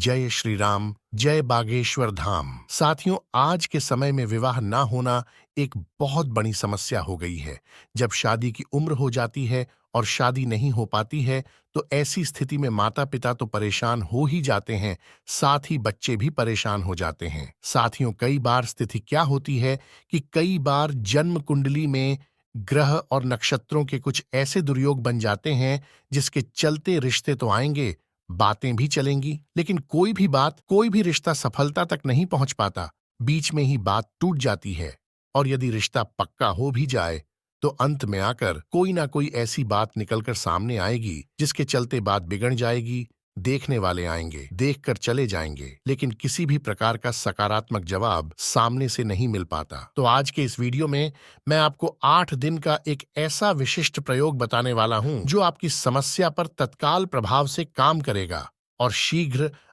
जय श्री राम, जय बागेश्वर धाम। साथियों, आज के समय में विवाह ना होना एक बहुत बड़ी समस्या हो गई है। जब शादी की उम्र हो जाती है और शादी नहीं हो पाती है, तो ऐसी स्थिति में माता पिता तो परेशान हो ही जाते हैं, साथ ही बच्चे भी परेशान हो जाते हैं। साथियों, कई बार स्थिति क्या होती है कि कई बार जन्म कुंडली में ग्रह और नक्षत्रों के कुछ ऐसे दुर्योग बन जाते हैं, जिसके चलते रिश्ते तो आएंगे, बातें भी चलेंगी, लेकिन कोई भी रिश्ता सफलता तक नहीं पहुंच पाता। बीच में ही बात टूट जाती है, और यदि रिश्ता पक्का हो भी जाए तो अंत में आकर कोई ना कोई ऐसी बात निकलकर सामने आएगी जिसके चलते बात बिगड़ जाएगी। देखने वाले आएंगे, देखकर चले जाएंगे, लेकिन किसी भी प्रकार का सकारात्मक जवाब सामने से नहीं मिल पाता। तो आज के इस वीडियो में मैं आपको 8 दिन का एक ऐसा विशिष्ट प्रयोग बताने वाला हूं जो आपकी समस्या पर तत्काल प्रभाव से काम करेगा और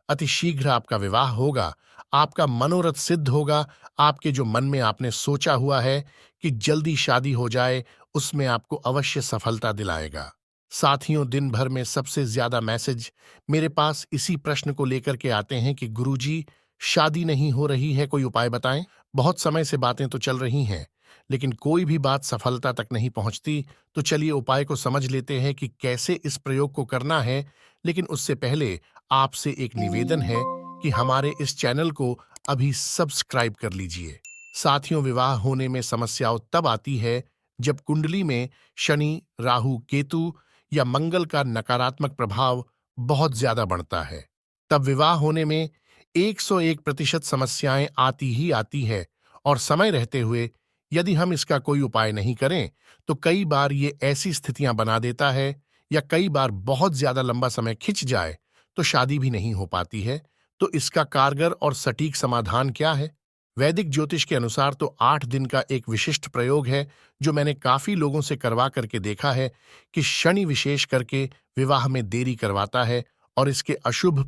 अति शीघ्र आपका विवाह होगा। आपका मनोरथ सिद्ध होगा। आपके जो मन में आपने सोचा हुआ है कि जल्दी शादी हो जाए, उसमें आपको अवश्य सफलता दिलाएगा। साथियों, दिन भर में सबसे ज्यादा मैसेज मेरे पास इसी प्रश्न को लेकर के आते हैं कि गुरुजी, शादी नहीं हो रही है, कोई उपाय बताएं। बहुत समय से बातें तो चल रही हैं, लेकिन कोई भी बात सफलता तक नहीं पहुंचती। तो चलिए उपाय को समझ लेते हैं कि कैसे इस प्रयोग को करना है। लेकिन उससे पहले आपसे एक निवेदन है कि हमारे इस चैनल को अभी सब्सक्राइब कर लीजिए। साथियों, विवाह होने में समस्याओं तब आती है जब कुंडली में शनि, राहु, केतु या मंगल का नकारात्मक प्रभाव बहुत ज्यादा बढ़ता है। तब विवाह होने में 101% समस्याएं आती ही आती है, और समय रहते हुए यदि हम इसका कोई उपाय नहीं करें तो कई बार ये ऐसी स्थितियां बना देता है, या कई बार बहुत ज्यादा लंबा समय खिंच जाए तो शादी भी नहीं हो पाती है। तो इसका कारगर और सटीक समाधान क्या है? वैदिक ज्योतिष के अनुसार तो 8 दिन का एक विशिष्ट प्रयोग है जो मैंने काफी लोगों से करवा करके देखा है कि शनि विशेष करके विवाह में देरी करवाता है, और इसके अशुभ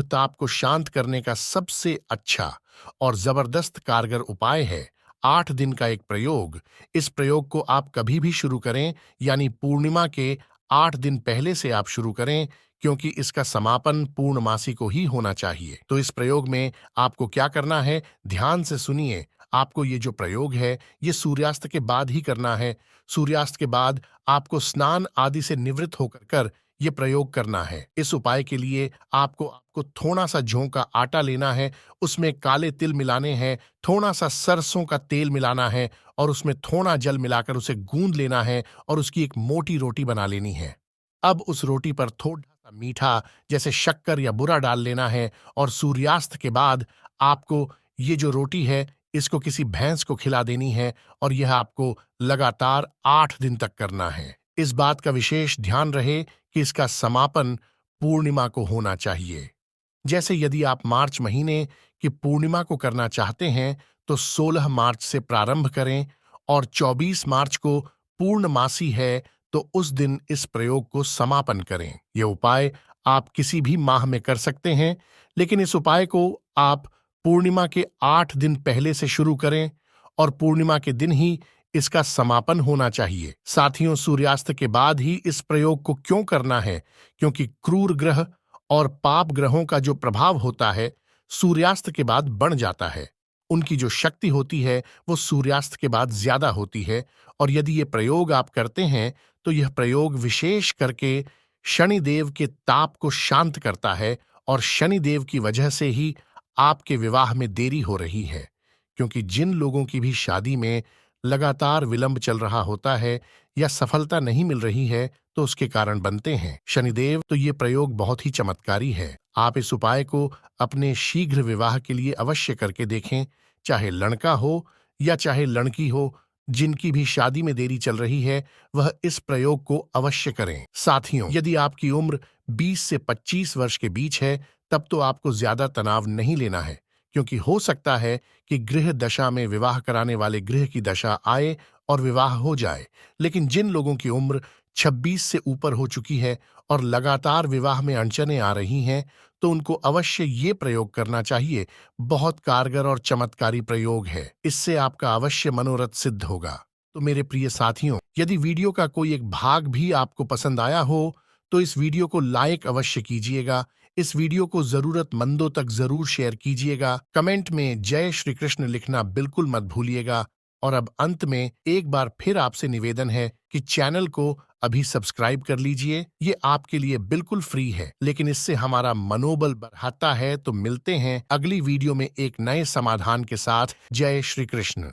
ताप को शांत करने का सबसे अच्छा और जबरदस्त कारगर उपाय है 8 दिन का एक प्रयोग। इस प्रयोग को आप कभी भी शुरू करें, यानी पूर्णिमा के 8 दिन पहले से आप शुरू करें, क्योंकि इसका समापन पूर्णमासी को ही होना चाहिए। तो इस प्रयोग में आपको क्या करना है, ध्यान से सुनिए। आपको ये जो प्रयोग है, ये सूर्यास्त के बाद ही करना है। सूर्यास्त के बाद आपको स्नान आदि से निवृत्त होकर कर ये प्रयोग करना है। इस उपाय के लिए आपको थोड़ा सा जौ का आटा लेना है, उसमें काले तिल मिलाने हैं, थोड़ा सा सरसों का तेल मिलाना है, और उसमें थोड़ा जल मिलाकर उसे गूंद लेना है, और उसकी एक मोटी रोटी बना लेनी है। अब उस रोटी पर थोड़ा सा मीठा जैसे शक्कर या बुरा डाल लेना है, और सूर्यास्त के बाद आपको ये जो रोटी है इसको किसी भैंस को खिला देनी है, और यह आपको लगातार 8 दिन तक करना है। इस बात का विशेष ध्यान रहे कि इसका समापन पूर्णिमा को होना चाहिए। जैसे यदि आप मार्च महीने की पूर्णिमा को करना चाहते हैं तो 16 मार्च से प्रारंभ करें, और 24 मार्च को पूर्णमासी है तो उस दिन इस प्रयोग को समापन करें। यह उपाय आप किसी भी माह में कर सकते हैं, लेकिन इस उपाय को आप पूर्णिमा के 8 दिन पहले से शुरू करें, और पूर्णिमा के दिन ही इसका समापन होना चाहिए। साथियों, सूर्यास्त के बाद ही इस प्रयोग को क्यों करना है? क्योंकि क्रूर ग्रह और पाप ग्रहों का जो प्रभाव होता है सूर्यास्त के बाद बढ़ जाता है। उनकी जो शक्ति होती है वो सूर्यास्त के बाद ज्यादा होती है, और यदि ये प्रयोग आप करते हैं तो यह प्रयोग विशेष करके शनिदेव के ताप को शांत करता है, और शनिदेव की वजह से ही आपके विवाह में देरी हो रही है। क्योंकि जिन लोगों की भी शादी में लगातार विलंब चल रहा होता है या सफलता नहीं मिल रही है, तो उसके कारण बनते हैं शनिदेव। तो ये प्रयोग बहुत ही चमत्कारी है। आप इस उपाय को अपने शीघ्र विवाह के लिए अवश्य करके देखें, चाहे लड़का हो या चाहे लड़की हो। जिनकी भी शादी में देरी चल रही है वह इस प्रयोग को अवश्य करें। साथियों, यदि आपकी उम्र 20 से 25 वर्ष के बीच है तब तो आपको ज्यादा तनाव नहीं लेना है, क्योंकि हो सकता है कि गृह दशा में विवाह कराने वाले गृह की दशा आए और विवाह हो जाए। लेकिन जिन लोगों की उम्र 26 से ऊपर हो चुकी है और लगातार विवाह में अड़चनें आ रही हैं, तो उनको अवश्य ये प्रयोग करना चाहिए। बहुत कारगर और चमत्कारी प्रयोग है, इससे आपका अवश्य मनोरथ सिद्ध होगा। तो मेरे प्रिय साथियों, यदि वीडियो का कोई एक भाग भी आपको पसंद आया हो तो इस वीडियो को लाइक अवश्य कीजिएगा, इस वीडियो को जरूरतमंदों तक जरूर शेयर कीजिएगा। कमेंट में जय श्री कृष्ण लिखना बिल्कुल मत भूलिएगा। और अब अंत में एक बार फिर आपसे निवेदन है कि चैनल को अभी सब्सक्राइब कर लीजिए। ये आपके लिए बिल्कुल फ्री है, लेकिन इससे हमारा मनोबल बढ़ाता है। तो मिलते हैं अगली वीडियो में एक नए समाधान के साथ। जय श्री कृष्ण।